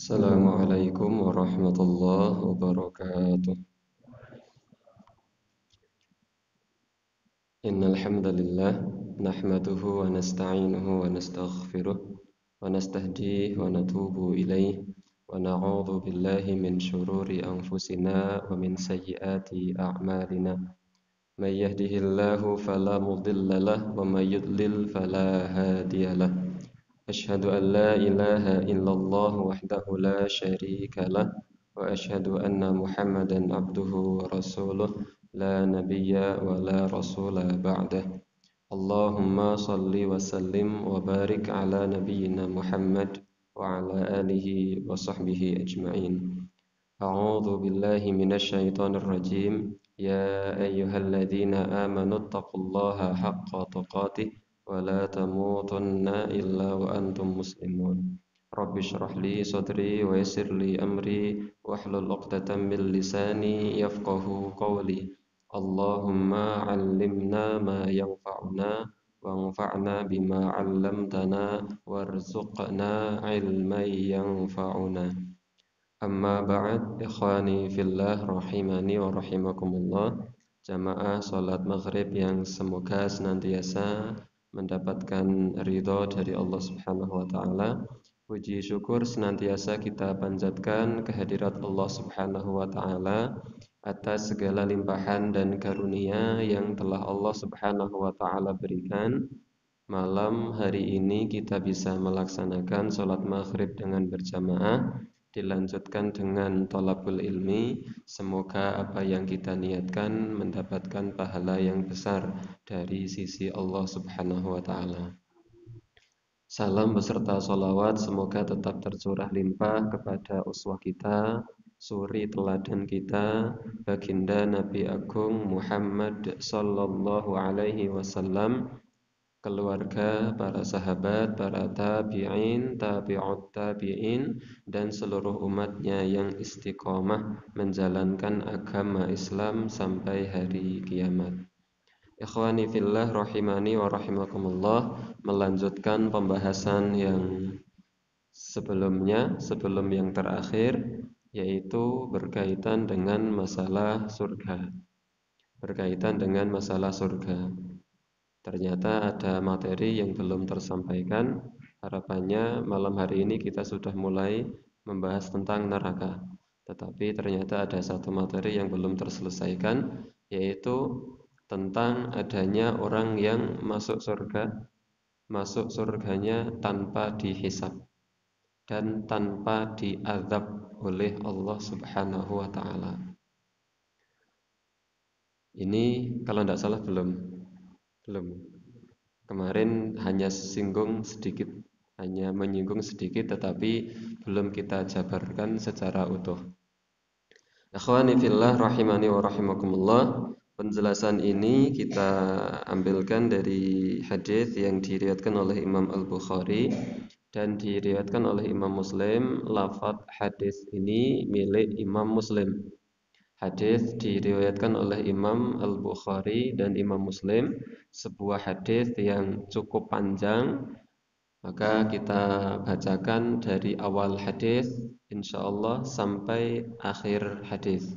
Assalamualaikum warahmatullahi wabarakatuh. Innal hamdalillah nahmaduhu wa nasta'inuhu wa nastaghfiruh wa nastahdihi wa natubu ilaih wa na'udzu billahi min syururi anfusina wa min sayyiati a'malina. May yahdihillahu fala mudilla lahu wa may yudlil fala hadiya lahu. Asyhadu an la ilaha illallah wahdahu la syarika lah wa asyhadu anna Muhammadan abduhu wa rasuluh la nabiyya wa la rasula ba'dah. Allahumma salli wa sallim wa barik ala nabiyyina Muhammad wa ala alihi wa sahbihi ajma'in. A'udzu billahi minasy syaithanir rajim. Ya ayyuhalladzina amanu taqullaha haqqa tuqatih wa la tamutunna illa wa antum muslimun. Rabbi shrah li sadri wa yassir li amri wahlul 'uqdatam min lisani yafqahu qawli. Allahumma 'allimna ma yanfa'una wanfa'na bima 'allamtana warzuqna 'ilman yanfa'una. Amma ba'd, ikhwani fillah rahimani wa rahimakumullah. Jamaah salat maghrib yang semoga senantiasa mendapatkan ridho dari Allah Subhanahu wa taala. Puji syukur senantiasa kita panjatkan kehadirat Allah Subhanahu wa taala atas segala limpahan dan karunia yang telah Allah Subhanahu wa taala berikan. Malam hari ini kita bisa melaksanakan sholat maghrib dengan berjamaah, dilanjutkan dengan thalabul ilmi. Semoga apa yang kita niatkan mendapatkan pahala yang besar dari sisi Allah Subhanahu wa taala. Salam beserta sholawat semoga tetap tercurah limpah kepada uswah kita, suri teladan kita, baginda Nabi Agung Muhammad sallallahu alaihi wasallam, keluarga, para sahabat, para tabi'in, tabi'ut tabi'in, dan seluruh umatnya yang istiqomah menjalankan agama Islam sampai hari kiamat. Ikhwani fillah rahimani wa rahimakumullah, melanjutkan pembahasan yang sebelum yang terakhir, yaitu berkaitan dengan masalah surga. Ternyata ada materi yang belum tersampaikan. Harapannya malam hari ini kita sudah mulai membahas tentang neraka. Tetapi ternyata ada satu materi yang belum terselesaikan, yaitu tentang adanya orang yang masuk surganya tanpa dihisab dan tanpa diazab oleh Allah Subhanahu wa taala. Ini kalau tidak salah belum. Kemarin hanya menyinggung sedikit tetapi belum kita jabarkan secara utuh. Akhwani fillah rahimani wa rahimakumullah. Penjelasan ini kita ambilkan dari hadis yang diriwayatkan oleh Imam Al-Bukhari dan diriwayatkan oleh Imam Muslim. Lafaz hadis ini milik Imam Muslim. Hadis diriwayatkan oleh Imam Al-Bukhari dan Imam Muslim, sebuah hadis yang cukup panjang. Maka kita bacakan dari awal hadis insyaallah sampai akhir hadis.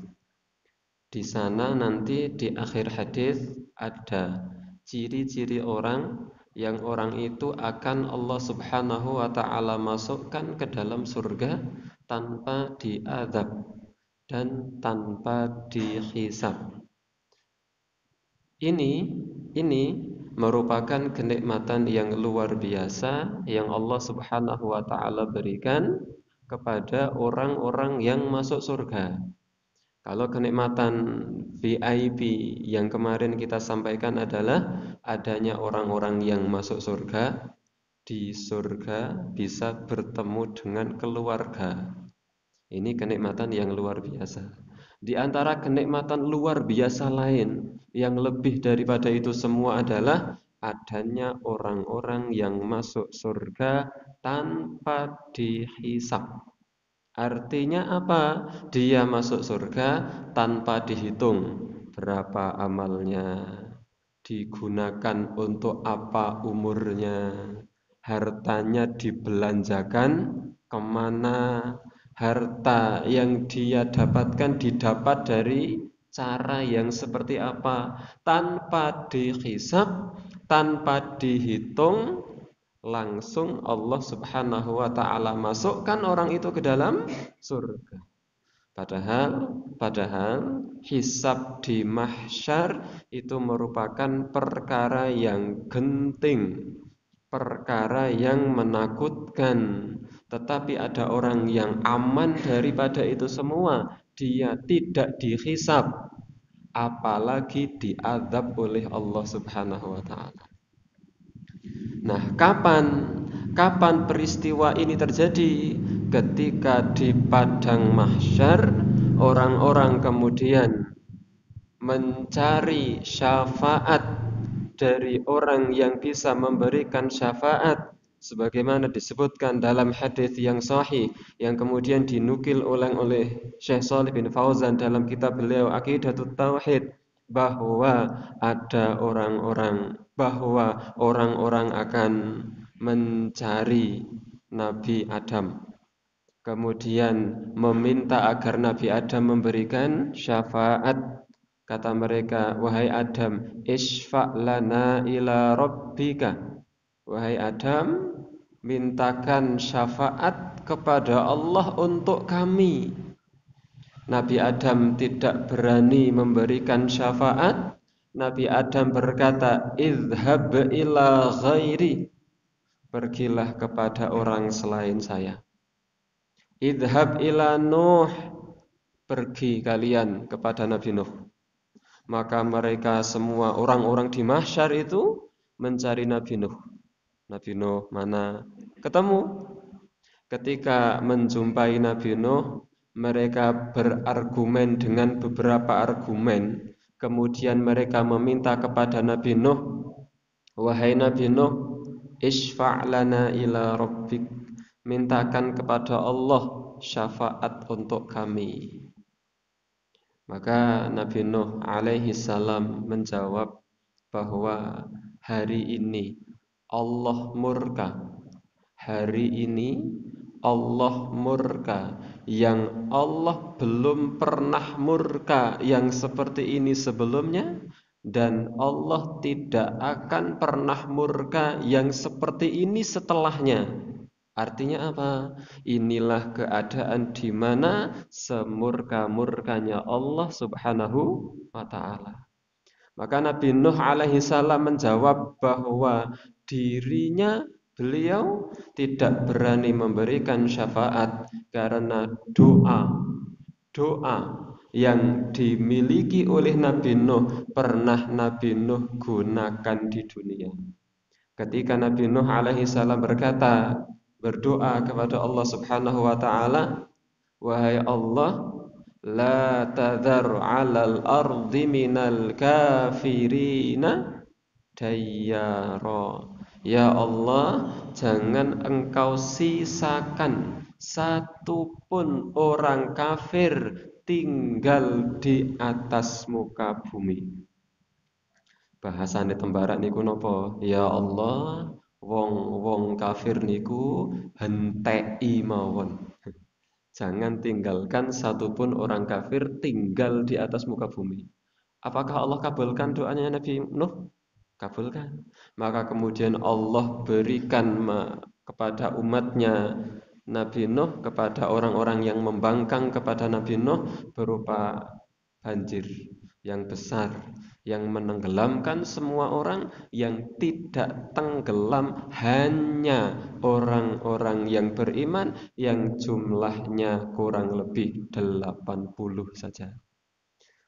Di sana nanti di akhir hadis ada ciri-ciri orang yang orang itu akan Allah Subhanahu wa taala masukkan ke dalam surga tanpa diazab dan tanpa dihisab. Ini merupakan kenikmatan yang luar biasa yang Allah Subhanahu wa taala berikan kepada orang-orang yang masuk surga. Kalau kenikmatan VIP yang kemarin kita sampaikan adalah adanya orang-orang yang masuk surga, di surga bisa bertemu dengan keluarga. Ini kenikmatan yang luar biasa. Di antara kenikmatan luar biasa lain yang lebih daripada itu semua adalah adanya orang-orang yang masuk surga tanpa dihisab. Artinya apa? Dia masuk surga tanpa dihitung berapa amalnya, digunakan untuk apa umurnya, hartanya dibelanjakan kemana, harta yang dia dapatkan didapat dari cara yang seperti apa, tanpa dihisab, tanpa dihitung, langsung Allah Subhanahu wa taala masukkan orang itu ke dalam surga. Padahal hisab di mahsyar itu merupakan perkara yang genting, perkara yang menakutkan. Tetapi ada orang yang aman daripada itu semua. Dia tidak dihisab, apalagi diazab oleh Allah Subhanahu wa taala. Nah, kapan peristiwa ini terjadi? Ketika di padang mahsyar orang-orang kemudian mencari syafaat dari orang yang bisa memberikan syafaat sebagaimana disebutkan dalam hadis yang sahih yang kemudian dinukil oleh Syekh Shalih bin Fauzan dalam kitab beliau Aqidatut Tauhid, bahwa orang-orang akan mencari Nabi Adam, kemudian meminta agar Nabi Adam memberikan syafaat. Kata mereka, wahai Adam, isfa' lana ila rabbika. Wahai Adam, mintakan syafaat kepada Allah untuk kami. Nabi Adam tidak berani memberikan syafaat. Nabi Adam berkata, idhab ila ghairi. Pergilah kepada orang selain saya. Idhab ila Nuh. Pergi kalian kepada Nabi Nuh. Maka mereka semua orang-orang di mahsyar itu mencari Nabi Nuh. Nabi Nuh mana? Ketemu. Ketika menjumpai Nabi Nuh, mereka berargumen dengan beberapa argumen. Kemudian mereka meminta kepada Nabi Nuh, wahai Nabi Nuh, isfa' lana ila rabbik. Mintakan kepada Allah syafaat untuk kami. Maka Nabi Nuh alaihi salam menjawab bahwa hari ini Allah murka. Hari ini Allah murka, yang Allah belum pernah murka yang seperti ini sebelumnya, dan Allah tidak akan pernah murka yang seperti ini setelahnya. Artinya apa? Inilah keadaan di mana semurka-murkanya Allah Subhanahu wa taala. Maka Nabi Nuh alaihi salam menjawab bahwa dirinya, beliau tidak berani memberikan syafaat karena doa yang dimiliki oleh Nabi Nuh pernah Nabi Nuh gunakan di dunia. Ketika Nabi Nuh alaihi salam berdoa kepada Allah Subhanahu wa taala, wahai Allah, la tadhar 'alal ardi minal kafirina dayyara. Ya Allah, jangan engkau sisakan satupun orang kafir tinggal di atas muka bumi. Bahasane tembarak niku napa? Ya Allah, wong kafir niku henteki mawon. Jangan tinggalkan satupun orang kafir tinggal di atas muka bumi. Apakah Allah kabulkan doanya Nabi Nuh? Kabulkan. Maka kemudian Allah berikan kepada umatnya Nabi Nuh, kepada orang-orang yang membangkang kepada Nabi Nuh, berupa banjir yang besar yang menenggelamkan semua orang. Yang tidak tenggelam hanya orang-orang yang beriman yang jumlahnya kurang lebih 80 saja.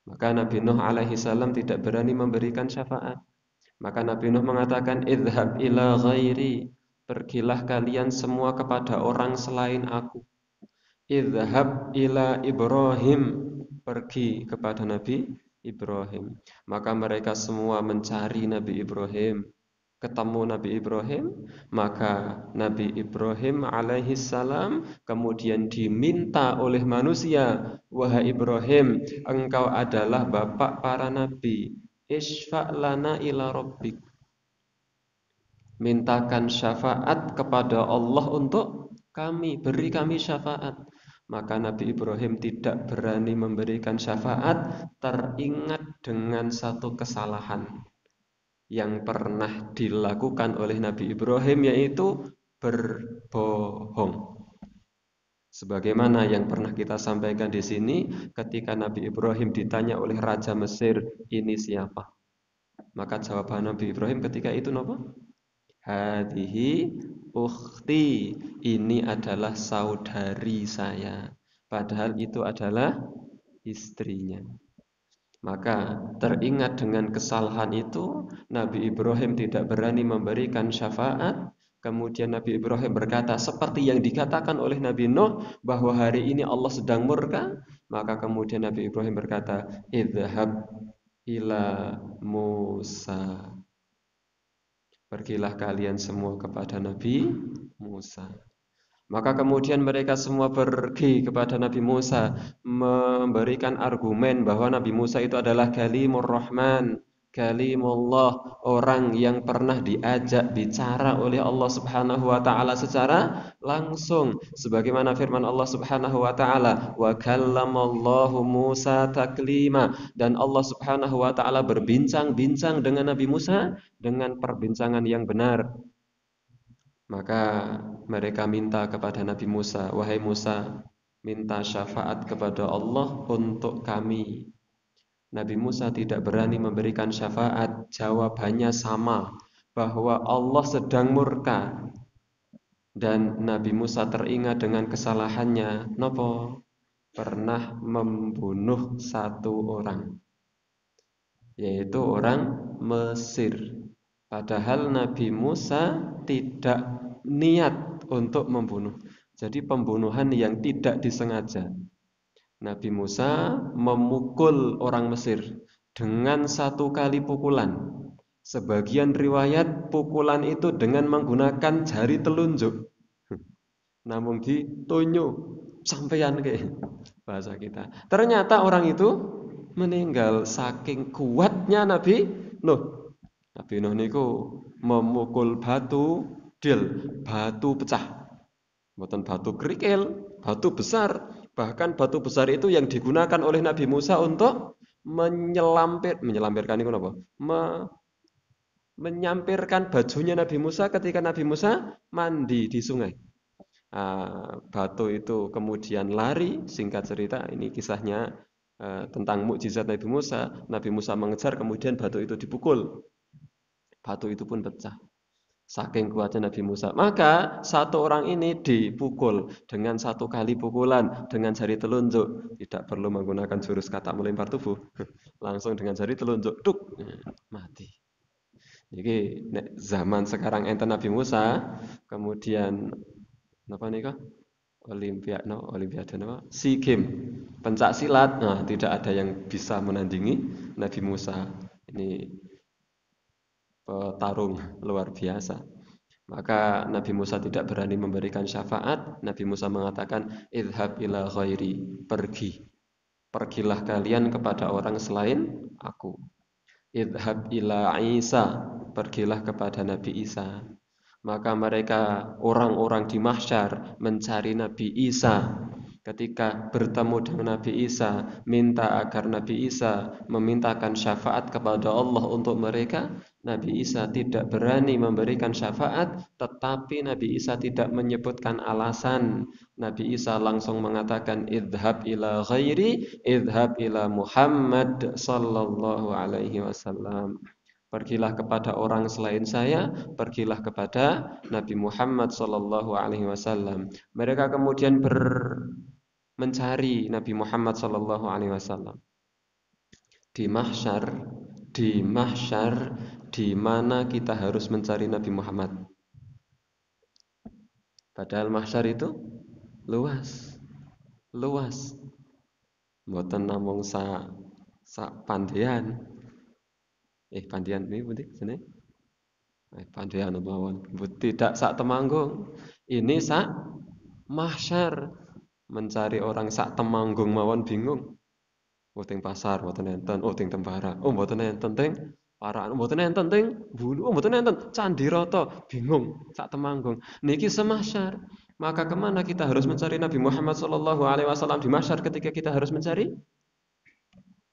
Maka Nabi Nuh alaihi salam tidak berani memberikan syafaat. Maka Nabi Nuh mengatakan, idhab ila ghairi. Pergilah kalian semua kepada orang selain aku. Idhab ila Ibrahim. Pergi kepada Nabi Ibrahim. Maka mereka semua mencari Nabi Ibrahim. Ketemu Nabi Ibrahim, maka Nabi Ibrahim alaihi salam kemudian diminta oleh manusia, wahai Ibrahim, engkau adalah bapak para nabi, isfa' lana ila rabbik. Mintakan syafaat kepada Allah untuk kami, beri kami syafaat. maka Nabi Ibrahim tidak berani memberikan syafaat, teringat dengan satu kesalahan yang pernah dilakukan oleh Nabi Ibrahim, yaitu berbohong. Sebagaimana yang pernah kita sampaikan di sini, ketika Nabi Ibrahim ditanya oleh Raja Mesir, ini siapa? Maka jawaban Nabi Ibrahim ketika itu apa? Hadihi ukhti, ini adalah saudari saya. Padahal itu adalah istrinya. Maka teringat dengan kesalahan itu, Nabi Ibrahim tidak berani memberikan syafaat. Kemudian Nabi Ibrahim berkata seperti yang dikatakan oleh Nabi Nuh, bahwa hari ini Allah sedang murka. Maka kemudian Nabi Ibrahim berkata, idhab ila Musa, pergilah kalian semua kepada Nabi Musa. Maka kemudian mereka semua pergi kepada Nabi Musa, memberikan argumen bahwa Nabi Musa itu adalah kalimur Rahman, kalimullah, orang yang pernah diajak bicara oleh Allah Subhanahu wa taala secara langsung, sebagaimana firman Allah Subhanahu wa taala, wa kallamallahu Musa taklima, dan Allah Subhanahu wa taala berbincang-bincang dengan Nabi Musa dengan perbincangan yang benar. Maka mereka minta kepada Nabi Musa, wahai Musa, minta syafaat kepada Allah untuk kami. Nabi Musa tidak berani memberikan syafaat. Jawabannya sama, bahwa Allah sedang murka. Dan Nabi Musa teringat dengan kesalahannya. Nopo? Pernah membunuh satu orang, yaitu orang Mesir. Padahal Nabi Musa tidak niat untuk membunuh. Jadi pembunuhan yang tidak disengaja. Nabi Musa memukul orang Mesir dengan satu kali pukulan. Sebagian riwayat pukulan itu dengan menggunakan jari telunjuk. Namun ditunjuk sampeyan ke bahasa kita. Ternyata orang itu meninggal saking kuatnya Nabi Nuh. Nabi Nuh niku memukul batu batu pecah. Bukan batu kerikil, batu besar. Bahkan batu besar itu yang digunakan oleh Nabi Musa untuk menyelampirkan itu apa? Menyampirkan bajunya Nabi Musa ketika Nabi Musa mandi di sungai. Batu itu kemudian lari. Singkat cerita, ini kisahnya tentang mukjizat Nabi Musa. Nabi Musa mengejar, kemudian batu itu dipukul. Batu itu pun pecah. Saking kuatnya Nabi Musa. Maka satu orang ini dipukul dengan satu kali pukulan dengan jari telunjuk. Tidak perlu menggunakan jurus kata melempar tubuh. Langsung dengan jari telunjuk, duk, mati. Jadi zaman sekarang enten Nabi Musa, kemudian apa nih kok? Olimpiade SEA Games, pencak silat. Nah, tidak ada yang bisa menandingi Nabi Musa. Ini petarung luar biasa. Maka Nabi Musa tidak berani memberikan syafaat. Nabi Musa mengatakan, idhab ila ghairi, pergilah kalian kepada orang selain aku. Idhab ila Isa, pergilah kepada Nabi Isa. Maka mereka orang-orang di mahsyar mencari Nabi Isa. Ketika bertemu dengan Nabi Isa, minta agar Nabi Isa memintakan syafaat kepada Allah untuk mereka. Nabi Isa tidak berani memberikan syafaat, tetapi Nabi Isa tidak menyebutkan alasan. Nabi Isa langsung mengatakan, idhab ila ghairi, idhab ila Muhammad sallallahu alaihi wasallam. Pergilah kepada orang selain saya, pergilah kepada Nabi Muhammad sallallahu alaihi wasallam. Mereka kemudian mencari Nabi Muhammad sallallahu alaihi wasallam. Di mahsyar di mana kita harus mencari Nabi Muhammad. Padahal mahsyar itu luas. Mboten namung sak pandean. Pandian ini penting sini. Pandian mawon. Tidak sak Temanggung. Ini sak mahsyar. Mencari orang sak Temanggung mawon bingung. Teng pasar mboten enten, teng Tembara. Mboten enten teng Parakan, mboten enten teng Bulu, mboten enten Candi Rata, bingung sak Temanggung. Niki semahsyar. Maka kemana kita harus mencari Nabi Muhammad sallallahu alaihi wasallam di mahsyar ketika kita harus mencari?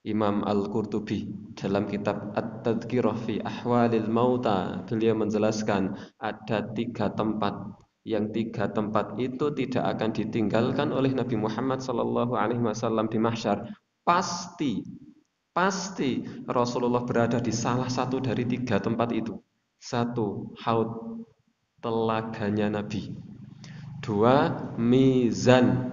Imam Al-Qurtubi dalam kitab At-Tadhkirah fi Ahwalil Mauta, beliau menjelaskan ada 3 tempat. Yang 3 tempat itu tidak akan ditinggalkan oleh Nabi Muhammad sallallahu alaihi wasallam di mahsyar. Pasti Rasulullah berada di salah satu dari 3 tempat itu. 1. Haud, telaganya Nabi. 2. Mizan,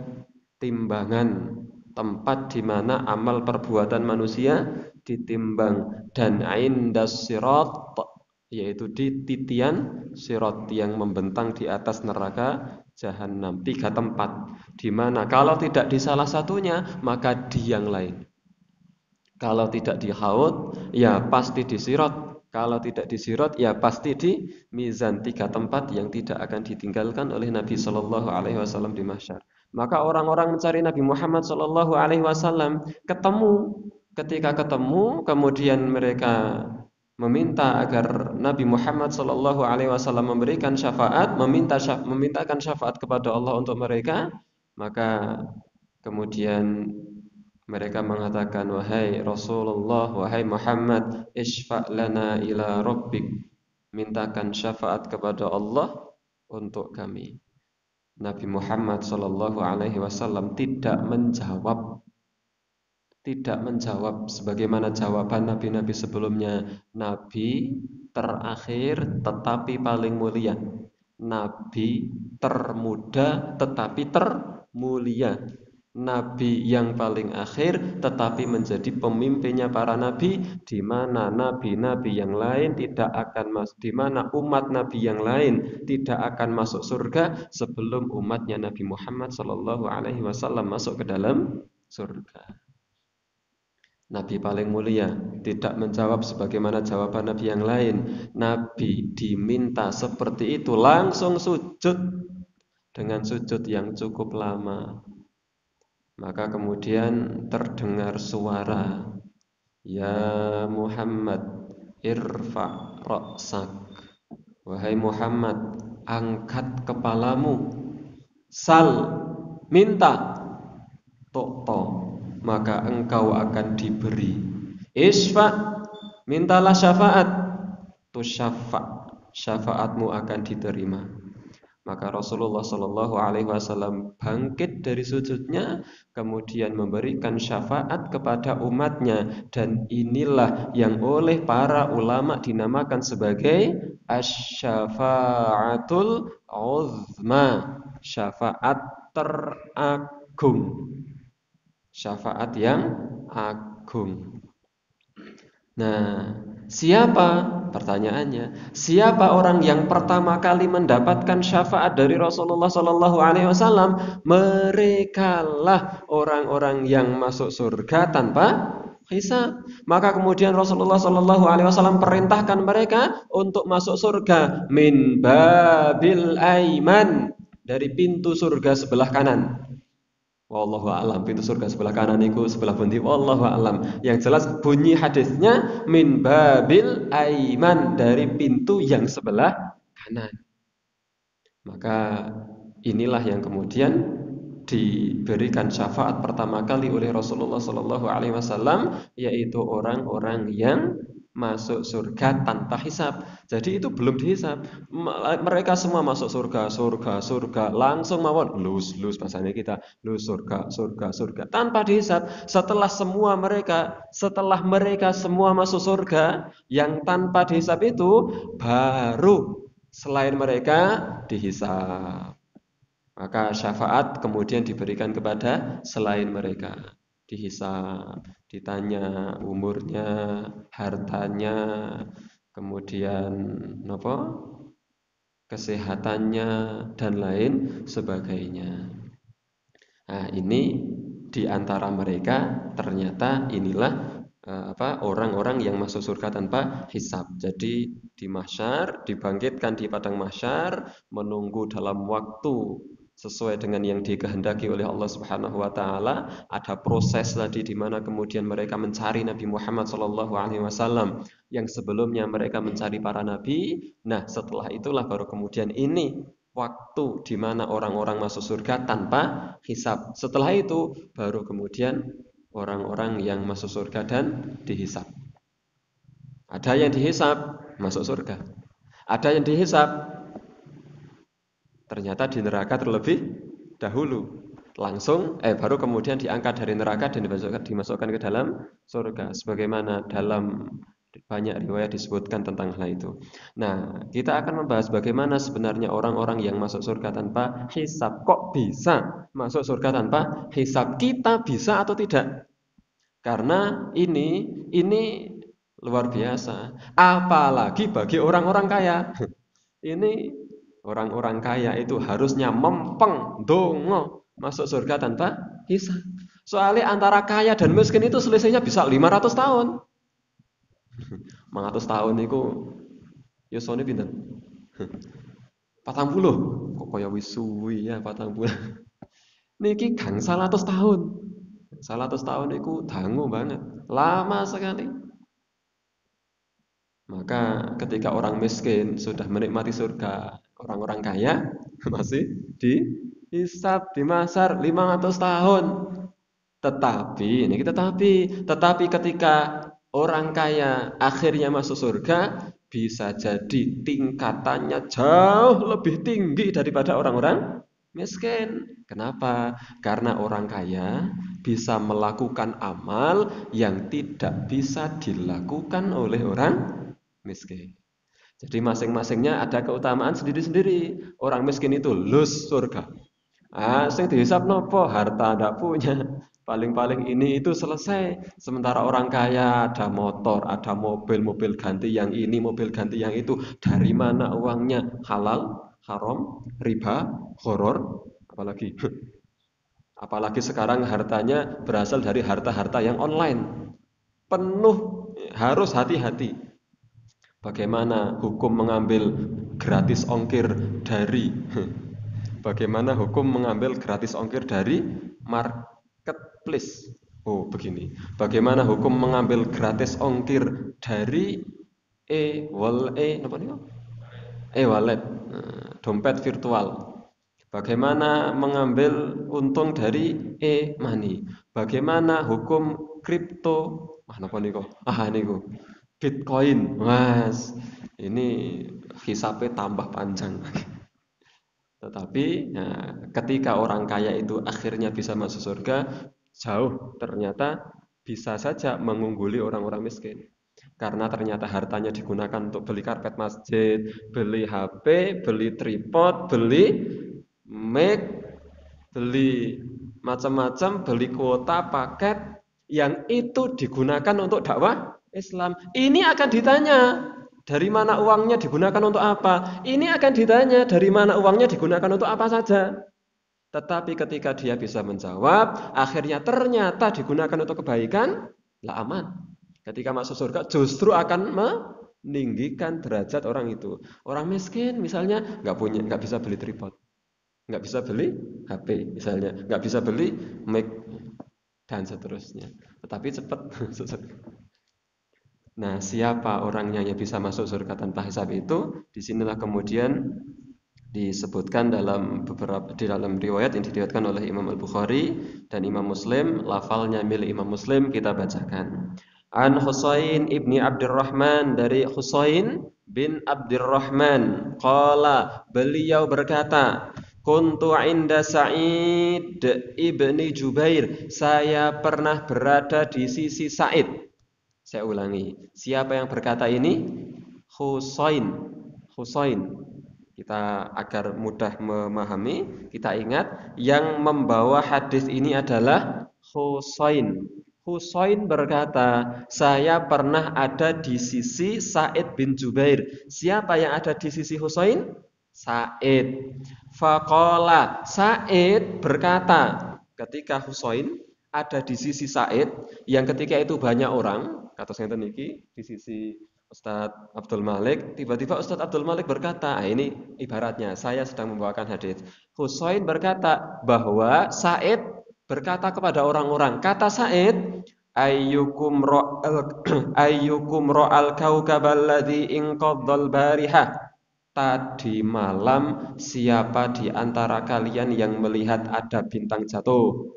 timbangan, tempat di mana amal perbuatan manusia ditimbang. Dan indas sirat, yaitu di titian sirat yang membentang di atas neraka jahanam. 3 tempat di mana kalau tidak di salah satunya maka di yang lain. Kalau tidak di haud, ya pasti di sirat. Kalau tidak di sirat, ya pasti di mizan. 3 tempat yang tidak akan ditinggalkan oleh Nabi Shallallahu Alaihi Wasallam di mahsyar. Maka orang-orang mencari Nabi Muhammad Shallallahu Alaihi Wasallam ketemu. Ketika ketemu, kemudian mereka meminta agar Nabi Muhammad Shallallahu Alaihi Wasallam memberikan syafaat, memintakan syafaat kepada Allah untuk mereka. Maka kemudian mereka mengatakan, wahai Rasulullah, wahai Muhammad, isfa' lana ila rabbik, mintakan syafaat kepada Allah untuk kami. Nabi Muhammad sallallahu alaihi wasallam tidak menjawab sebagaimana jawaban nabi-nabi sebelumnya. Nabi terakhir tetapi paling mulia. Nabi termuda tetapi termulia. Nabi yang paling akhir tetapi menjadi pemimpinnya para nabi, di mana nabi-nabi yang lain tidak akan di mana umat nabi yang lain tidak akan masuk surga sebelum umatnya Nabi Muhammad sallallahu alaihi wasallam masuk ke dalam surga. Nabi paling mulia tidak menjawab sebagaimana jawaban nabi yang lain. Nabi diminta seperti itu langsung sujud dengan sujud yang cukup lama. Maka kemudian terdengar suara, ya Muhammad, irfa' ra'sak. Wahai Muhammad, angkat kepalamu. Sal, minta. Tu'ta, maka engkau akan diberi. Isfa', mintalah syafaat. Tusyafa', syafaatmu akan diterima. Maka Rasulullah Shallallahu Alaihi Wasallam bangkit dari sujudnya, kemudian memberikan syafaat kepada umatnya, dan inilah yang oleh para ulama dinamakan sebagai asy-syafa'atul uzma, syafaat teragung, syafaat yang agung. Nah, siapa? Pertanyaannya, siapa orang yang pertama kali mendapatkan syafaat dari Rasulullah Sallallahu Alaihi Wasallam? Merekalah orang-orang yang masuk surga tanpa hisab. Maka kemudian Rasulullah Sallallahu Alaihi Wasallam perintahkan mereka untuk masuk surga min babil aiman, dari pintu surga sebelah kanan. Wallahu a'lam, pintu surga sebelah kanan itu sebelah pundi, wallahu a'lam. Yang jelas bunyi hadisnya min babil aiman, dari pintu yang sebelah kanan. Maka inilah yang kemudian diberikan syafaat pertama kali oleh Rasulullah sallallahu alaihi wasallam, yaitu orang-orang yang masuk surga tanpa hisab. Jadi itu belum dihisab. Mereka semua masuk surga, langsung mawon lus bahasanya kita, lus surga tanpa dihisab. Setelah mereka semua masuk surga yang tanpa dihisab itu, baru selain mereka dihisab. Maka syafaat kemudian diberikan kepada selain mereka, dihisab, ditanya umurnya, hartanya, kemudian kesehatannya, dan lain sebagainya. Nah, ini di antara mereka ternyata inilah orang-orang yang masuk surga tanpa hisab. Jadi di mahsyar, dibangkitkan di padang mahsyar, menunggu dalam waktu sesuai dengan yang dikehendaki oleh Allah Subhanahu wa taala. Ada proses tadi di mana kemudian mereka mencari Nabi Muhammad sallallahu alaihi wasallam, yang sebelumnya mereka mencari para nabi. Nah, setelah itulah baru kemudian ini waktu di mana orang-orang masuk surga tanpa hisab. Setelah itu baru kemudian orang-orang yang masuk surga dan dihisab. Ada yang dihisab masuk surga. Ada yang dihisab ternyata di neraka terlebih dahulu. Langsung baru kemudian diangkat dari neraka dan dimasukkan ke dalam surga. Sebagaimana dalam banyak riwayat disebutkan tentang hal itu. Nah, kita akan membahas bagaimana sebenarnya orang-orang yang masuk surga tanpa hisab. Kok bisa masuk surga tanpa hisab? Kita bisa atau tidak? Karena ini luar biasa. Apalagi bagi orang-orang kaya. Ini orang-orang kaya itu harusnya mempeng dongo masuk surga tanpa hisab. Soalnya antara kaya dan miskin itu selisihnya bisa 500 tahun. 500 tahun itu yusone pinten? 40. Kok kaya wis suwi ya 40. Niki gang 100 tahun. 100 tahun itu dangu banget. Lama sekali. Maka ketika orang miskin sudah menikmati surga, orang-orang kaya masih dihisab, dimasar 500 tahun. Tetapi ketika orang kaya akhirnya masuk surga, bisa jadi tingkatannya jauh lebih tinggi daripada orang-orang miskin. Kenapa? Karena orang kaya bisa melakukan amal yang tidak bisa dilakukan oleh orang miskin. Jadi masing-masingnya ada keutamaan sendiri-sendiri. Orang miskin itu lus surga. Sing dihisab nopo? Harta ndak punya. Paling-paling ini itu selesai. Sementara orang kaya ada motor, ada mobil ganti yang ini, mobil ganti yang itu. Dari mana uangnya? Halal, haram, riba, horor, apalagi apalagi sekarang hartanya berasal dari harta-harta yang online. Penuh, harus hati-hati. Bagaimana hukum mengambil gratis ongkir dari marketplace? Oh, begini. Bagaimana hukum mengambil gratis ongkir dari e-wallet, dompet virtual? Bagaimana mengambil untung dari e-money? Bagaimana hukum kripto? Napa niku? Niku. Bitcoin, Mas. Ini hisabnya tambah panjang. Tetapi ketika orang kaya itu akhirnya bisa masuk surga, jauh ternyata bisa saja mengungguli orang-orang miskin. Karena ternyata hartanya digunakan untuk beli karpet masjid, beli HP, beli tripod, beli mic, beli macam-macam, beli kuota, paket, yang itu digunakan untuk dakwah Islam. Ini akan ditanya, dari mana uangnya digunakan untuk apa? Ini akan ditanya, dari mana uangnya digunakan untuk apa saja. Tetapi ketika dia bisa menjawab, akhirnya ternyata digunakan untuk kebaikan, lah aman. Ketika masuk surga justru akan meninggikan derajat orang itu. Orang miskin misalnya nggak bisa beli tripod, nggak bisa beli HP misalnya, nggak bisa beli mic dan seterusnya. Tetapi cepat. Nah, siapa orangnya yang bisa masuk surga tanpa hisab itu? Disinilah kemudian disebutkan di dalam riwayat yang diriwayatkan oleh Imam Al-Bukhari dan Imam Muslim. Lafalnya milik Imam Muslim, kita bacakan. An Husain ibni Abdurrahman, dari Husain bin Abdurrahman, qala, beliau berkata, kuntu inda Sa'id ibni Jubair, saya pernah berada di sisi Sa'id. Saya ulangi, siapa yang berkata ini? Husain. Kita agar mudah memahami, kita ingat yang membawa hadis ini adalah Husain. Husain berkata, saya pernah ada di sisi Sa'id bin Jubair. Siapa yang ada di sisi Husain? Sa'id. Faqala, Sa'id berkata, ketika Husain ada di sisi Sa'id, yang ketika itu banyak orang, kata saya niki di sisi Ustadz Abdul Malik, tiba-tiba Ustadz Abdul Malik berkata, ini ibaratnya saya sedang membawakan hadis. Husain berkata bahwa Sa'id berkata kepada orang-orang, kata Sa'id, ayyukum ra'al kaukabal ladzi inqadhal barihah. tadi malam siapa di antara kalian yang melihat ada bintang jatuh?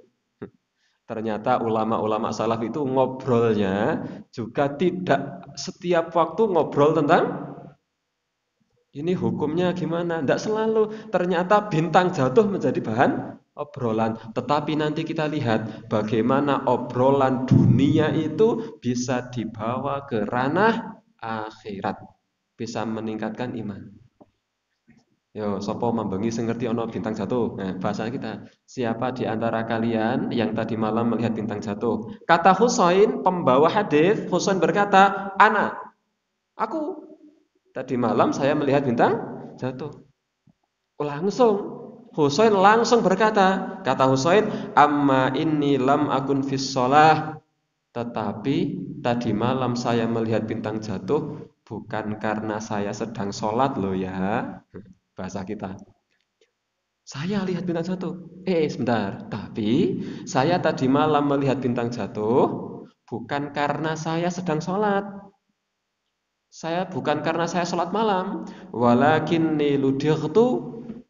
Ternyata ulama-ulama salaf itu ngobrolnya juga tidak setiap waktu ngobrol tentang ini hukumnya gimana. Tidak selalu. Ternyata bintang jatuh menjadi bahan obrolan. Tetapi nanti kita lihat bagaimana obrolan dunia itu bisa dibawa ke ranah akhirat. Bisa meningkatkan iman. Yo, sopo membengi sing ngerti ono bintang jatuh. Nah, bahasa kita. Siapa di antara kalian yang tadi malam melihat bintang jatuh? Kata Husain, pembawa hadis, Husain berkata, "Ana, aku tadi malam saya melihat bintang jatuh." Langsung Husain langsung berkata, kata Husain, "Amma inni lam akun fis shalah." Tetapi tadi malam saya melihat bintang jatuh bukan karena saya sedang sholat loh ya. Bahasa kita. Saya lihat bintang jatuh. Sebentar. Tapi saya tadi malam melihat bintang jatuh bukan karena saya sedang sholat. Saya bukan karena saya sholat malam. Walakinni ludightu,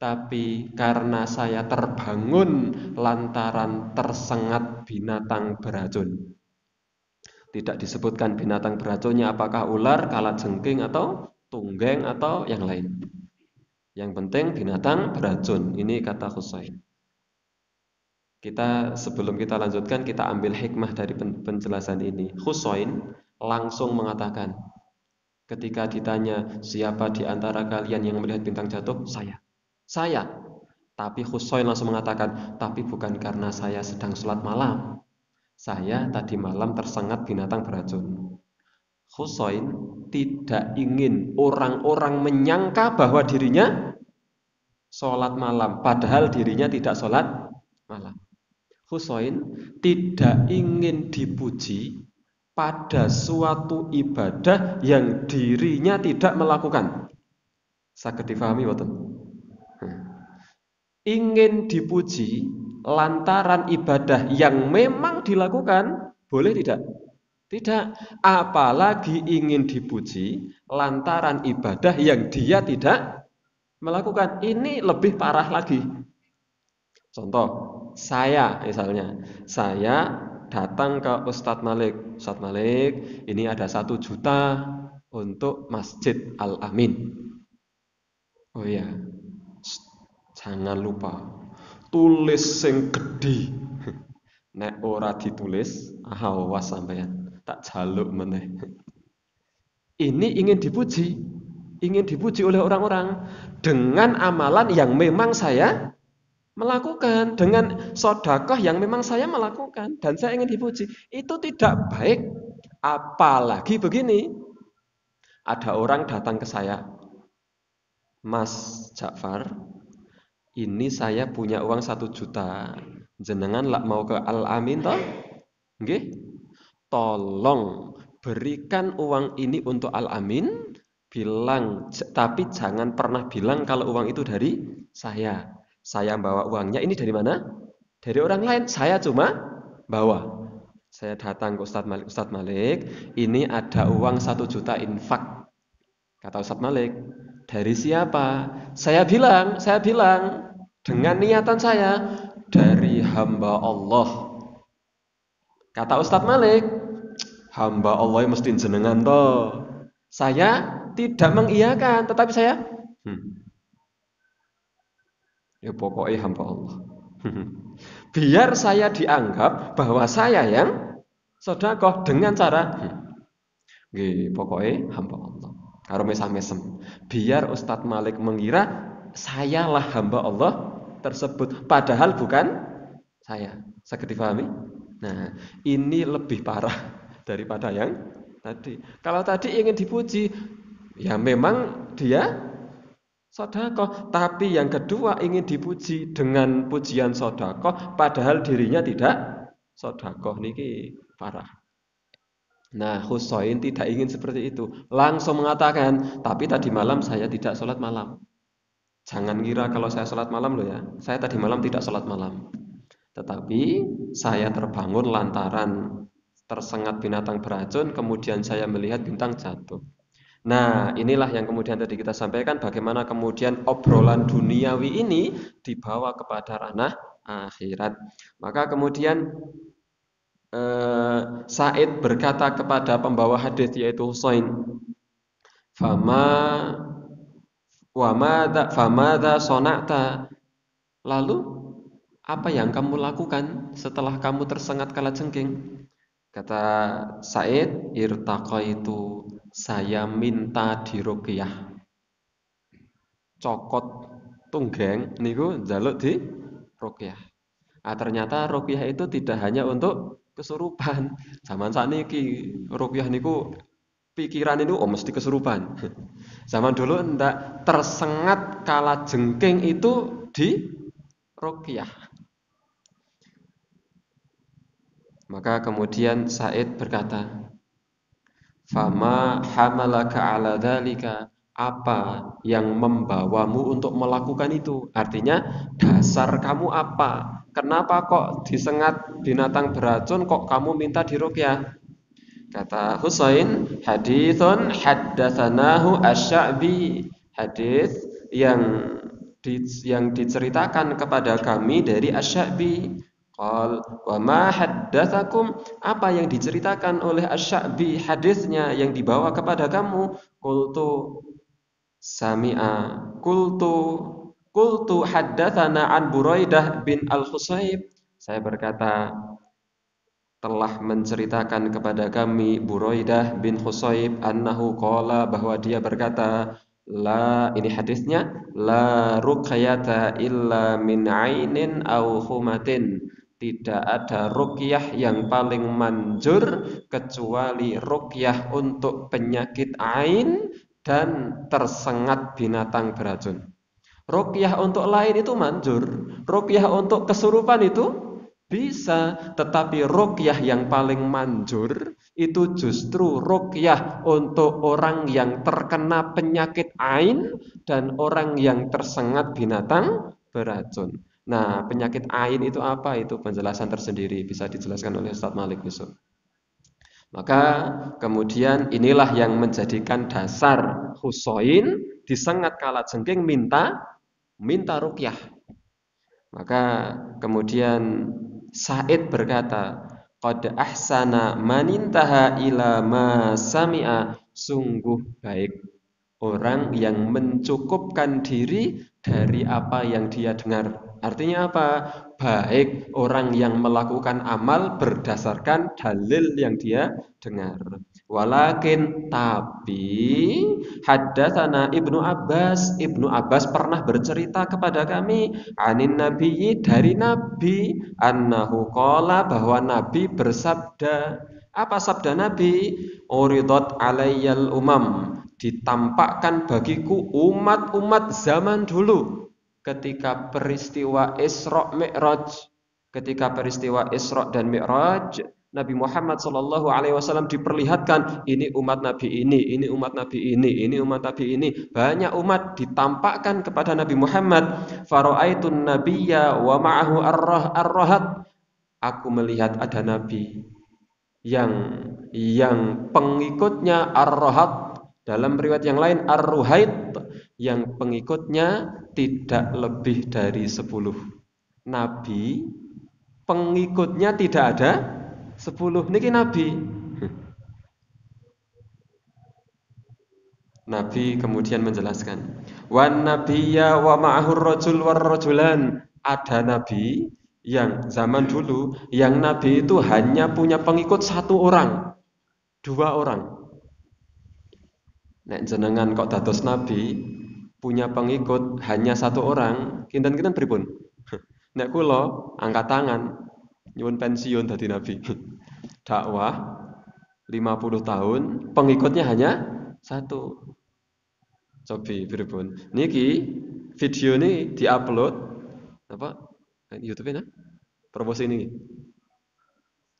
tapi karena saya terbangun lantaran tersengat binatang beracun. Tidak disebutkan binatang beracunnya apakah ular, kalajengking atau tunggeng atau yang lain. Yang penting binatang beracun. Ini kata Husain. Sebelum kita lanjutkan, kita ambil hikmah dari penjelasan ini. Husain langsung mengatakan, ketika ditanya siapa di antara kalian yang melihat bintang jatuh, saya. Tapi Husain langsung mengatakan, tapi bukan karena saya sedang sholat malam. Saya tadi malam tersengat binatang beracun. Husain tidak ingin orang-orang menyangka bahwa dirinya sholat malam, padahal dirinya tidak sholat malam. Husain tidak ingin dipuji pada suatu ibadah yang dirinya tidak melakukan. Saged difahami boten? Ingin dipuji lantaran ibadah yang memang dilakukan, boleh tidak? Tidak. Apalagi ingin dipuji lantaran ibadah yang dia tidak melakukan. Ini lebih parah lagi. Contoh, saya misalnya, saya datang ke Ustadz Malik. Ustadz Malik, ini ada 1 juta untuk Masjid Al-Amin. Oh iya, jangan lupa tulis sing gedhi. Nek ora ditulis, awas sampean tak jaluk meneh. Ini ingin dipuji oleh orang-orang dengan amalan yang memang saya melakukan, dengan sedekah yang memang saya melakukan, dan saya ingin dipuji. Itu tidak baik. Apalagi begini, ada orang datang ke saya, "Mas Ja'far, ini saya punya uang 1 juta. Jenengan lak mau ke Al-Amin toh? Nggih? Tolong berikan uang ini untuk Al-Amin, tapi jangan pernah bilang kalau uang itu dari saya. Saya bawa uangnya ini dari mana? Dari orang lain. Saya cuma bawa." Saya datang ke Ustadz Malik, ini ada uang 1 juta infak. Kata Ustadz Malik, dari siapa? Saya bilang dengan niatan saya dari hamba Allah. Kata Ustadz Malik, hamba Allah yang mesti jenengan toh. Saya tidak mengiyakan, tetapi saya ya pokoknya hamba Allah. Biar saya dianggap bahwa saya yang sedekah dengan cara pokoknya hamba Allah. Karo mesam-mesem. Biar Ustadz Malik mengira sayalah hamba Allah tersebut, padahal bukan saya. Saged dipahami? Nah, ini lebih parah daripada yang tadi. Kalau tadi ingin dipuji, ya memang dia sedekah, tapi yang kedua ingin dipuji dengan pujian sedekah padahal dirinya tidak sedekah, niki parah. Nah, Husain tidak ingin seperti itu. Langsung mengatakan, tapi tadi malam saya tidak sholat malam. Jangan kira kalau saya sholat malam loh ya. Saya tadi malam tidak sholat malam. Tetapi saya terbangun lantaran tersengat binatang beracun, kemudian saya melihat bintang jatuh. Nah, inilah yang kemudian tadi kita sampaikan bagaimana kemudian obrolan duniawi ini dibawa kepada ranah akhirat. Maka kemudian Said berkata kepada pembawa hadis yaitu Husain, "Fama famada sonata." Lalu apa yang kamu lakukan setelah kamu tersengat kalajengking? Kata Said, irtaqaitu, saya minta diruqyah. Cokot tunggeng niku njaluk di ruqyah. Ah, ternyata ruqyah itu tidak hanya untuk kesurupan. Zaman sakniki ruqyah niku pikiran itu mesti kesurupan. Zaman dulu ndak, tersengat kala jengking itu di ruqyah. Maka kemudian Said berkata, "Fama hamalaka ala dzalika?" Apa yang membawamu untuk melakukan itu? Artinya, dasar kamu apa? Kenapa kok disengat binatang beracun kok kamu minta diruqyah? Kata Husain, haditsun haddatsanahu asy-Sya'bi. Hadis yang yang diceritakan kepada kami dari asy-Sya'bi. Qal wa ma haddatsakum, apa yang diceritakan oleh asy-Sya'bi hadisnya yang dibawa kepada kamu? Qultu sami'a qultu qultu haddatsana an Buraidah bin Al-Husayb. Saya berkata, telah menceritakan kepada kami Buraidah bin Husayb annahu qala, bahwa dia berkata, la, ini hadisnya, la ruqyata illa min ainin aw humatin, tidak ada ruqyah yang paling manjur kecuali ruqyah untuk penyakit ain dan tersengat binatang beracun. Ruqyah untuk lain itu manjur, ruqyah untuk kesurupan itu bisa, tetapi ruqyah yang paling manjur itu justru ruqyah untuk orang yang terkena penyakit ain dan orang yang tersengat binatang beracun. Nah, penyakit ain itu apa? Itu penjelasan tersendiri, bisa dijelaskan oleh Ustaz Malik besok. Maka kemudian inilah yang menjadikan dasar Husain disengat kalajengking minta ruqyah. Maka kemudian Said berkata, qad ahsana manintaha ila ma sami'a, sungguh baik orang yang mencukupkan diri dari apa yang dia dengar. Artinya apa? Baik orang yang melakukan amal berdasarkan dalil yang dia dengar. Walakin, tapi haddatsana Ibnu Abbas. Ibnu Abbas pernah bercerita kepada kami anin nabiyyi, dari Nabi, annahu qala, bahwa Nabi bersabda. Apa sabda Nabi? Uridat alayyal umam, ditampakkan bagiku umat-umat zaman dulu ketika peristiwa Isra Mi'raj. Ketika peristiwa Isra dan Mi'raj, Nabi Muhammad SAW diperlihatkan, ini umat Nabi ini umat Nabi ini umat Nabi ini. Banyak umat ditampakkan kepada Nabi Muhammad. Fara'aitun nabiyya wa ma'ahu ar-rahat. Aku melihat ada Nabi yang pengikutnya ar-rahat, dalam riwayat yang lain ar-ruhait, yang pengikutnya tidak lebih dari 10. Nabi pengikutnya tidak ada 10. Niki Nabi. Nabi kemudian menjelaskan, wan nabiyya wa ma'ahu rajul war rajulan. Ada nabi yang zaman dulu, yang nabi itu hanya punya pengikut 1 orang, 2 orang. Nek jenengan kok dados nabi punya pengikut hanya 1 orang, kinten-kinten pripun? Nek kula angkat tangan nyuwun pensiun dadi nabi. Dakwah 50 tahun, pengikutnya hanya 1. Cobi pripun? Niki video ini diupload apa? YouTube nah? Promosi ini.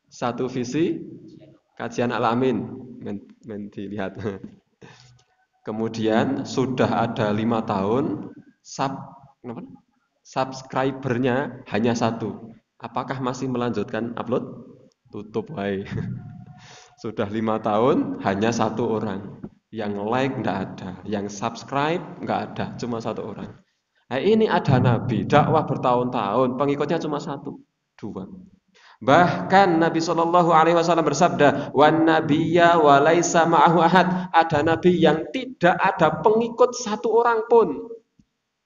Satu visi kajian Al-Amin, dilihat. Kemudian sudah ada 5 tahun, subscribernya hanya 1. Apakah masih melanjutkan upload? Tutup wae. Sudah 5 tahun hanya 1 orang. Yang like nggak ada, yang subscribe nggak ada, cuma satu orang. Nah, ini ada nabi dakwah bertahun-tahun, pengikutnya cuma satu, dua. Bahkan Nabi Shallallahu Alaihi Wasallam bersabda, "Wan nabiyya wa laisa ma'ahu ahad." Ada nabi yang tidak ada pengikut satu orang pun.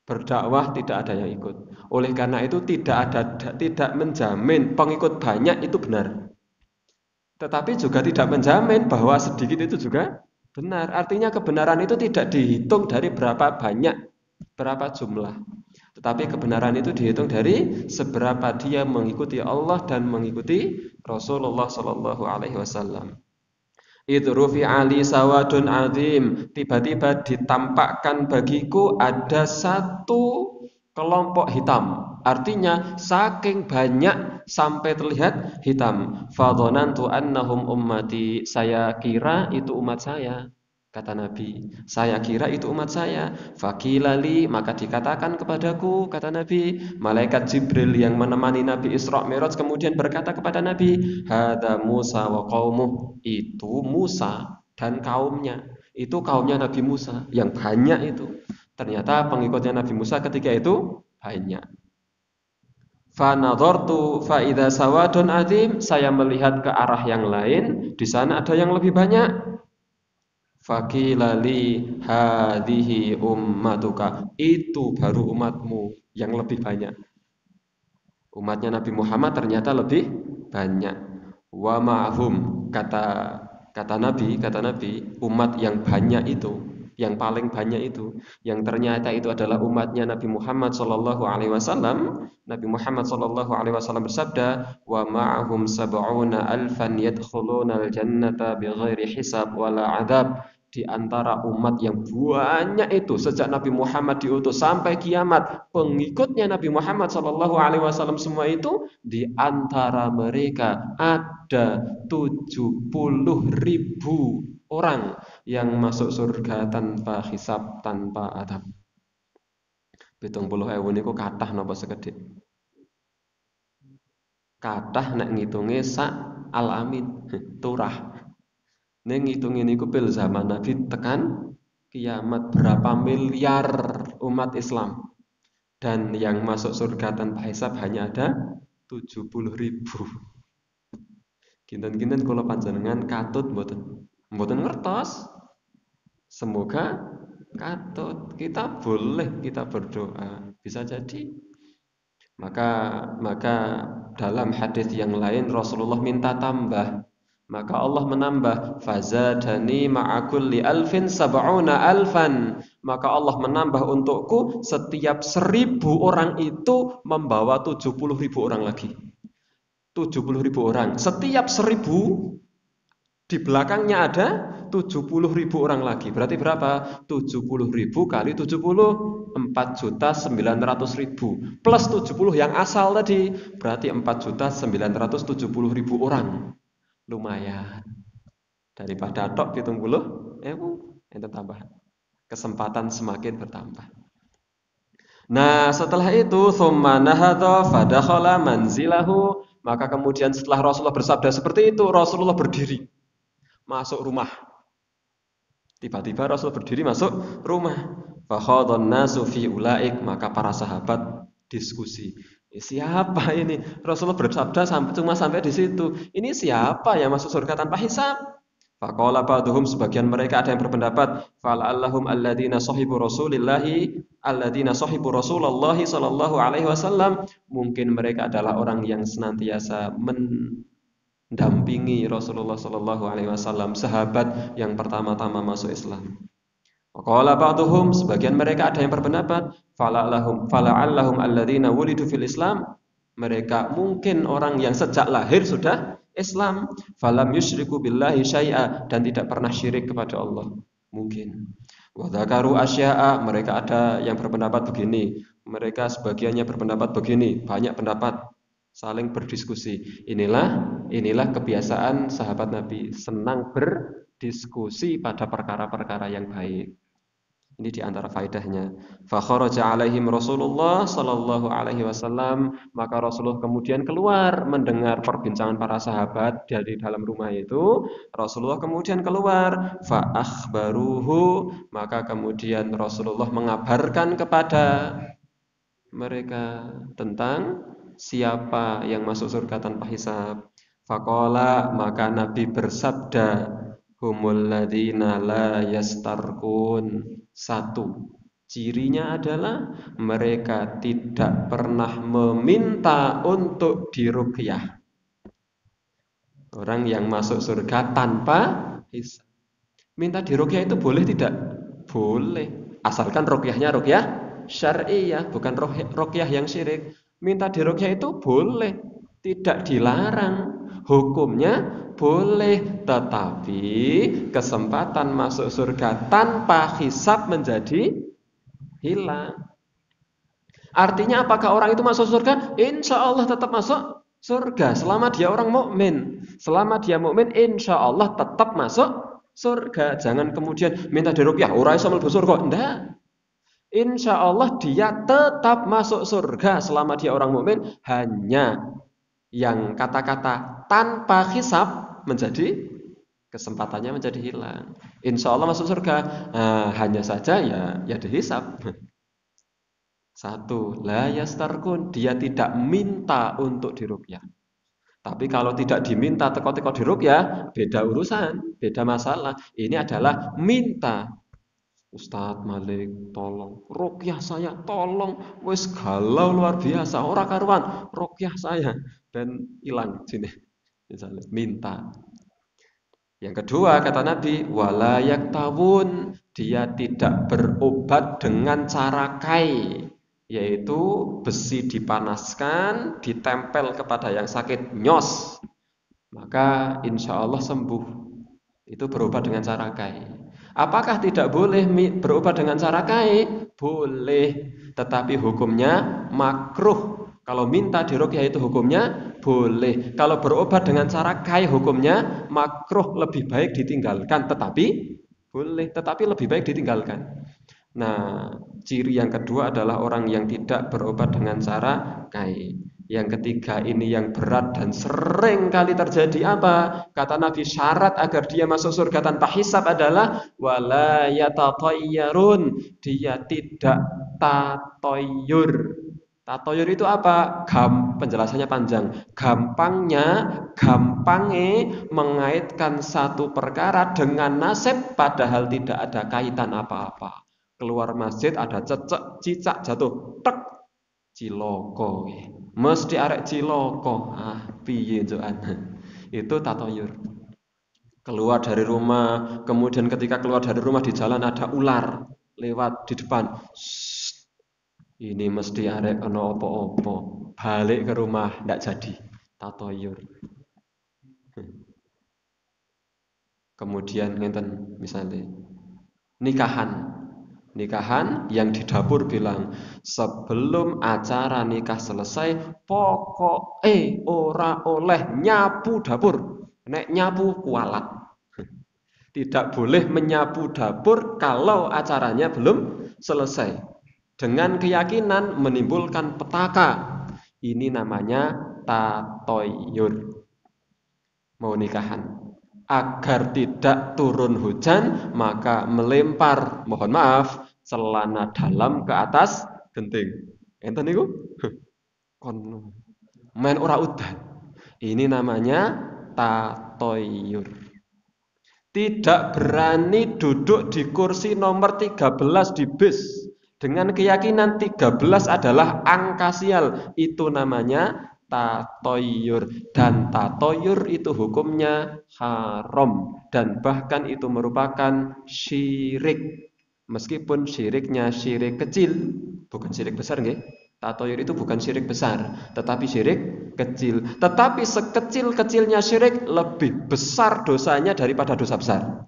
Berdakwah tidak ada yang ikut. Oleh karena itu tidak menjamin pengikut banyak itu benar. Tetapi juga tidak menjamin bahwa sedikit itu juga benar. Artinya kebenaran itu tidak dihitung dari berapa banyak, berapa jumlah. Tetapi kebenaran itu dihitung dari seberapa dia mengikuti Allah dan mengikuti Rasulullah Sallallahu Alaihi Wasallam. Itu rufi ali sawadun azim. Tiba-tiba ditampakkan bagiku ada satu kelompok hitam. Artinya saking banyak sampai terlihat hitam. Fadhonantu annahum ummati. Saya kira itu umat saya. Kata Nabi, saya kira itu umat saya. Fakilali, maka dikatakan kepadaku, kata Nabi, malaikat Jibril yang menemani Nabi Isra Mi'raj kemudian berkata kepada Nabi, hada Musa wa qaumuh. Itu Musa dan kaumnya. Itu kaumnya Nabi Musa yang banyak itu. Ternyata pengikutnya Nabi Musa ketika itu banyak. Fanadhartu fa idza sawadun azim. Saya melihat ke arah yang lain, di sana ada yang lebih banyak. Fakilali hadhihi ummatuka. Itu baru umatmu yang lebih banyak. Umatnya Nabi Muhammad ternyata lebih banyak. Wa ma'hum, kata Nabi, umat yang banyak itu, yang paling banyak itu, yang ternyata itu adalah umatnya Nabi Muhammad sallallahu alaihi wasallam. Nabi Muhammad sallallahu alaihi wasallam bersabda, "Wa ma'hum sab'una alfan yadkhuluna al-jannata bighairi hisab wala 'adzab." Di antara umat yang banyak itu sejak Nabi Muhammad diutus sampai kiamat, pengikutnya Nabi Muhammad sallallahu alaihi wasallam semua itu, di antara mereka ada 70.000 orang yang masuk surga tanpa hisab, tanpa adab. 70.000 niku kathah napa sekedhik? Kathah nek ngitunge sak alamin turah. Ning ngitungin niku pil zaman Nabi tekan kiamat berapa miliar umat Islam, dan yang masuk surga tanpa hisab hanya ada 70.000. Kinten-kinten kula panjenengan katut mboten ngertos. Semoga katut. Kita boleh kita berdoa, bisa jadi. Maka dalam hadis yang lain Rasulullah minta tambah. Maka Allah menambah, fazadani ma'akulli alfin sab'una alfan. Maka Allah menambah untukku setiap 1.000 orang itu membawa 70.000 orang lagi. 70.000 orang. Setiap 1.000 di belakangnya ada 70.000 orang lagi. Berarti berapa? 70.000 kali 70, 4.900.000 plus 70 yang asal tadi, berarti 4.970.000 orang. Lumayan. Daripada tok 70.000, ente tambah. Kesempatan semakin bertambah. Nah, setelah itu tsumma nahadha fadakhala manzilahu, maka kemudian setelah Rasulullah bersabda seperti itu, Rasulullah berdiri masuk rumah. Tiba-tiba Rasul berdiri masuk rumah. Fakhadhan nasu fi ulaik, maka para sahabat diskusi. Siapa ini? Rasulullah bersabda cuma sampai di situ. Ini siapa yang masuk surga tanpa hisab? Faqala ba'dhum, sebagian mereka ada yang berpendapat, fala'allahum alladziina sahibu Rasulullah sallallahu alaihi wasallam. Mungkin mereka adalah orang yang senantiasa mendampingi Rasulullah sallallahu alaihi wasallam, sahabat yang pertama-tama masuk Islam. Qala ba'dhum, sebagian mereka ada yang berpendapat, fala'allahum alladziina wulidu fil Islam. Mereka mungkin orang yang sejak lahir sudah Islam, falam yusyriku billahi syai'a, dan tidak pernah syirik kepada Allah. Mungkin. Wa dzakaru asya'a, mereka ada yang berpendapat begini, mereka sebagiannya berpendapat begini, banyak pendapat, saling berdiskusi. Inilah kebiasaan sahabat Nabi, senang berdiskusi pada perkara-perkara yang baik. Ini di antara faedahnya. Fa kharaja alaihim Rasulullah sallallahu alaihi wasallam, maka Rasulullah kemudian keluar mendengar perbincangan para sahabat dari dalam rumah itu. Rasulullah kemudian keluar, fa akhbaruhu, maka kemudian Rasulullah mengabarkan kepada mereka tentang siapa yang masuk surga tanpa hisab. Faqala, maka Nabi bersabda, humul ladzina la yastarqun. Satu, cirinya adalah mereka tidak pernah meminta untuk diruqyah. Orang yang masuk surga tanpa hisab. Minta diruqyah itu boleh tidak? Boleh. Asalkan ruqyahnya ruqyah syar'iyah, bukan ruqyah yang syirik. Minta diruqyah itu boleh, tidak dilarang. Hukumnya boleh, tetapi kesempatan masuk surga tanpa hisab menjadi hilang. Artinya apakah orang itu masuk surga? Insya Allah tetap masuk surga selama dia orang mukmin. Selama dia mukmin, insya Allah tetap masuk surga. Jangan kemudian minta diruqyah, ora iso mlebu surga. Enggak. Insya Allah dia tetap masuk surga selama dia orang mukmin. Hanya yang kata-kata tanpa hisab menjadi kesempatannya menjadi hilang. Insya Allah masuk surga. Nah, hanya saja ya dihisab. Satu, la yastarkun, dia tidak minta untuk diruqyah. Tapi kalau tidak diminta teko-teko diruqyah, beda urusan, beda masalah. Ini adalah minta. Ustadz Malik, tolong ruqyah saya, tolong. Wis galau luar biasa, ora karuan, ruqyah saya, dan hilang sini. Misalnya minta. Yang kedua kata Nabi, wala yaktawun, dia tidak berobat dengan cara kai, yaitu besi dipanaskan, ditempel kepada yang sakit, nyos, maka insya Allah sembuh. Itu berobat dengan cara kai. Apakah tidak boleh berobat dengan cara kai? Boleh, tetapi hukumnya makruh. Kalau minta diruqyah itu hukumnya boleh. Kalau berobat dengan cara kai hukumnya makruh, lebih baik ditinggalkan. Tetapi boleh, tetapi lebih baik ditinggalkan. Nah, ciri yang kedua adalah orang yang tidak berobat dengan cara kai. Yang ketiga, ini yang berat dan sering kali terjadi apa? Kata Nabi, syarat agar dia masuk surga tanpa hisab adalah wala yatatayyarun, dia tidak tatoyur. Tatoyur itu apa? Penjelasannya panjang. Gampangnya mengaitkan satu perkara dengan nasib padahal tidak ada kaitan apa-apa. Keluar masjid ada cicak jatuh, tek, ciloko. Mesti arek ciloko. Piye joan. Itu tatoyur. Keluar dari rumah, kemudian ketika keluar dari rumah di jalan ada ular lewat di depan. Ini mesti arek ono opo-opo. Balik ke rumah ndak jadi. Tatoyur. Kemudian ngenten misalnya nikahan yang di dapur bilang sebelum acara nikah selesai ora oleh nyapu dapur, nek nyapu kualat. Tidak boleh menyapu dapur kalau acaranya belum selesai, dengan keyakinan menimbulkan petaka. Ini namanya tatoyur. Mau nikahan, agar tidak turun hujan, maka melempar, mohon maaf, celana dalam ke atas genting. Enten niku? Kon main ora udan. Ini namanya tatoyur. Tidak berani duduk di kursi nomor 13 di bis dengan keyakinan 13 adalah angka sial. Itu namanya tatoyur, dan tatoyur itu hukumnya haram dan bahkan itu merupakan syirik. Meskipun syiriknya syirik kecil, bukan syirik besar nggih. Tatoyur itu bukan syirik besar, tetapi syirik kecil. Tetapi sekecil-kecilnya syirik lebih besar dosanya daripada dosa besar.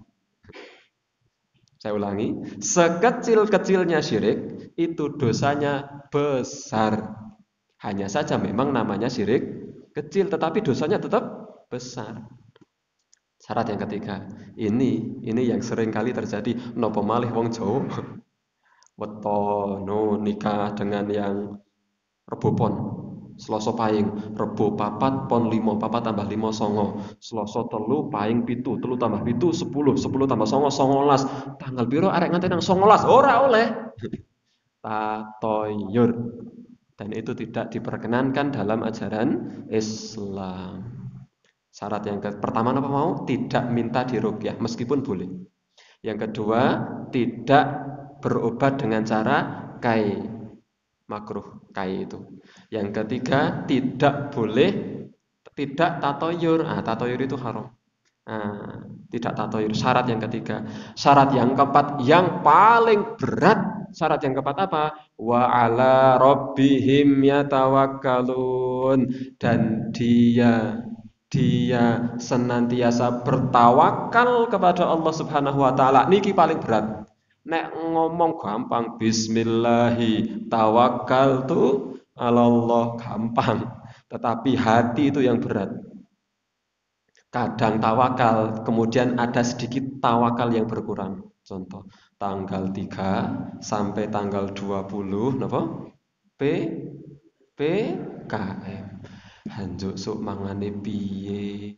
Saya ulangi, sekecil-kecilnya syirik itu dosanya besar. Hanya saja memang namanya syirik kecil, tetapi dosanya tetap besar. Syarat yang ketiga, ini yang sering kali terjadi. Nopo malih wong Jawa Wetono nikah dengan yang Rebo Pon, Selasa Pahing, Rebo papat pon 5, papat tambah 5 songo, Selasa telu Pahing pitu, telu tambah pitu 10, 10 tambah songo 19. Tanggal piro arek nganti nang 19? Ora oleh. Tatoyur. Dan itu tidak diperkenankan dalam ajaran Islam. Syarat yang pertama apa mau? Tidak minta diruqyah meskipun boleh. Yang kedua, tidak berobat dengan cara kai, makruh kai itu. Yang ketiga, tidak boleh tidak tatoyur. Tatoyur itu haram. Tidak tatoyur. Syarat yang ketiga. Syarat yang keempat yang paling berat. Syarat yang keempat apa? Wa ala rabbihim yatawakkalun. Dan dia senantiasa bertawakal kepada Allah Subhanahu wa taala. Niki paling berat. Nek ngomong gampang bismillahi tawakkaltu 'alallah gampang. Tetapi hati itu yang berat. Kadang tawakal, kemudian ada sedikit tawakal yang berkurang. Contoh, tanggal 3 sampai tanggal 20 napa? PKM. Hanjuk sok mangane piye?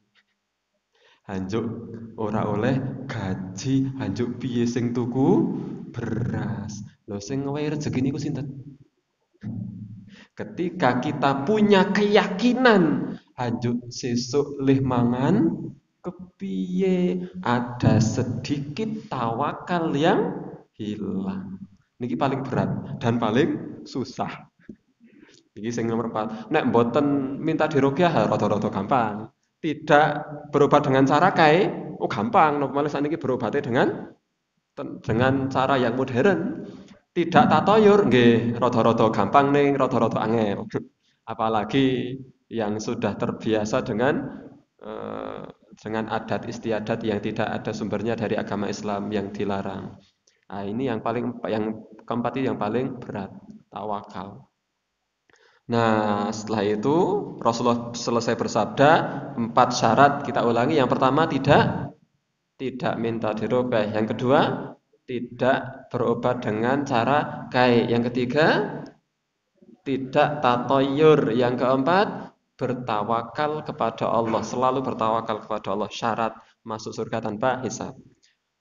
Hanjuk ora oleh gaji, hanjuk piye sing tuku beras. Lho sing ngewehi rezeki niku sinten? Ketika kita punya keyakinan hanjuk sesuk lih mangan kepiye, ada sedikit tawakal yang hilang. Niki paling berat dan paling susah. Iki sing nomor 4. Nek mboten minta diruqyah rada-rada gampang. Tidak berobat dengan cara kae, gampang. Malah saniki berobatnya dengan cara yang modern. Tidak tatoyur nggih rada-rada gampang ning rada-rada angel. Apalagi yang sudah terbiasa dengan adat istiadat yang tidak ada sumbernya dari agama Islam yang dilarang. Ini yang keempat itu yang paling berat, tawakal. Nah, setelah itu Rasulullah selesai bersabda 4 syarat kita ulangi. Yang pertama tidak minta diruqyah. Yang kedua, tidak berobat dengan cara kai. Yang ketiga, tidak tatoyur. Yang keempat, bertawakal kepada Allah. Selalu bertawakal kepada Allah. Syarat masuk surga tanpa hisab.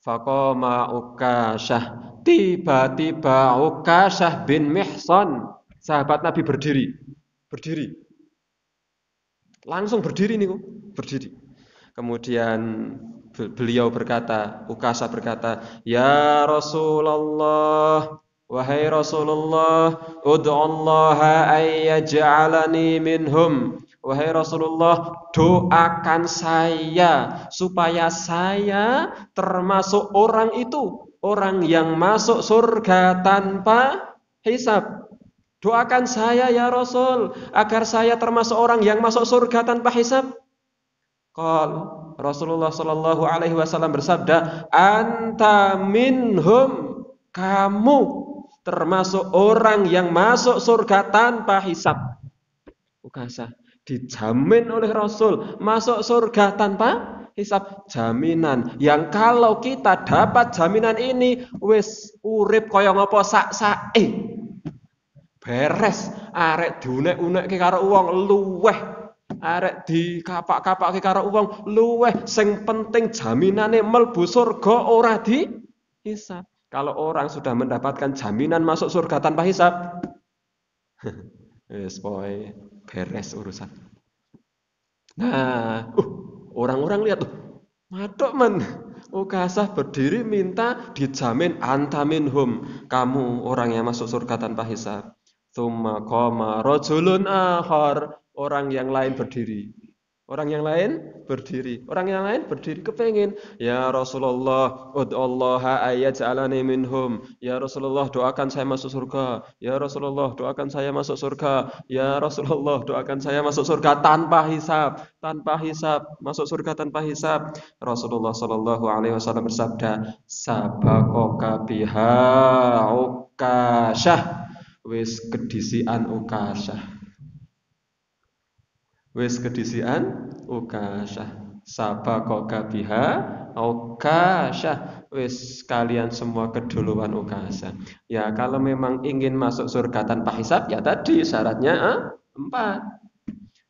Faqama Ukasyah. Tiba-tiba Ukasyah bin Mihsan, sahabat Nabi berdiri. Langsung berdiri nih, berdiri. Kemudian beliau berkata, Ukasha berkata, "Ya Rasulullah, wahai Rasulullah, ud'ullaha ayyaj'alani minhum." Wahai Rasulullah, doakan saya supaya saya termasuk orang itu, orang yang masuk surga tanpa hisab. Doakan saya ya Rasul agar saya termasuk orang yang masuk surga tanpa hisab. Rasulullah Shallallahu Alaihi Wasallam bersabda, "Anta minhum, kamu termasuk orang yang masuk surga tanpa hisab." Ukasah dijamin oleh Rasul masuk surga tanpa hisab, jaminan yang kalau kita dapat jaminan ini wis urip kaya ngopo sak-sake. Beres, arek diunek-unekke karo wong luweh, arek dikapak-kapake karo wong luweh. Sing penting jaminane mlebu surga ora dihisab. Kalau orang sudah mendapatkan jaminan masuk surga tanpa hisab, wis pokoke beres urusan. Nah, orang-orang lihat tuh, madok men. Ukasah berdiri minta dijamin anta minhum, kamu orang yang masuk surga tanpa hisab. Tsumma qama rajulun akhar, orang yang lain berdiri. Orang yang lain berdiri kepengin, ya Rasulullah, ud'ullaha ayyaj'alani minhum. Ya Rasulullah, doakan saya masuk surga. Ya Rasulullah, doakan saya masuk surga. Ya Rasulullah, doakan saya masuk surga tanpa hisab, masuk surga tanpa hisab. Rasulullah sallallahu alaihi wasallam bersabda, sabaqaka biha Ukasyah. Wis kedisian Ukasyah. Sabaqaka biha Ukasyah. wis kalian semua keduluan ukasa. Ya kalau memang ingin masuk surga tanpa hisab, ya tadi syaratnya empat.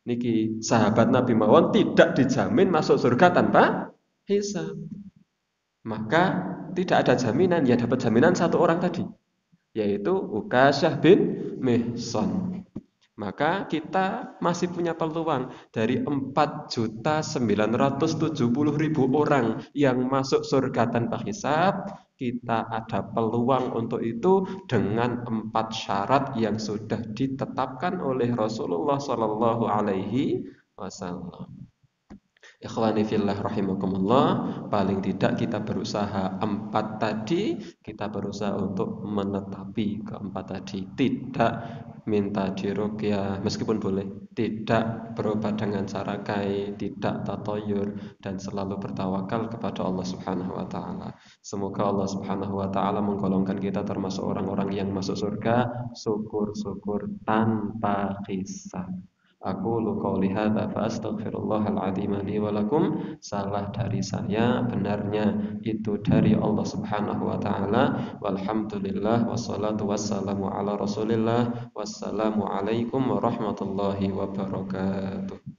Niki sahabat Nabi mawon tidak dijamin masuk surga tanpa hisab. Maka tidak ada jaminan, ya dapat jaminan satu orang tadi, yaitu Ukasyah bin Mihsan. Maka kita masih punya peluang dari 4.970.000 orang yang masuk surga tanpa hisab. Kita ada peluang untuk itu dengan 4 syarat yang sudah ditetapkan oleh Rasulullah Shallallahu Alaihi Wasallam. Ikhwani fillah rahimakumullah, paling tidak kita berusaha 4 tadi, kita berusaha untuk menetapi keempat tadi. Tidak minta diruqyah meskipun boleh, tidak berobat dengan cara kai, tidak tatoyur, dan selalu bertawakal kepada Allah Subhanahu wa taala. Semoga Allah Subhanahu wa taala menggolongkan kita termasuk orang-orang yang masuk surga syukur-syukur tanpa hisab. Aku qouli hadza fa astaghfirullahal azim li wa lakum. Salah dari saya, benarnya itu dari Allah Subhanahu wa taala. Walhamdulillah wassalatu wassalamu ala Rasulillah. Wassalamu alaikum warahmatullahi wabarakatuh.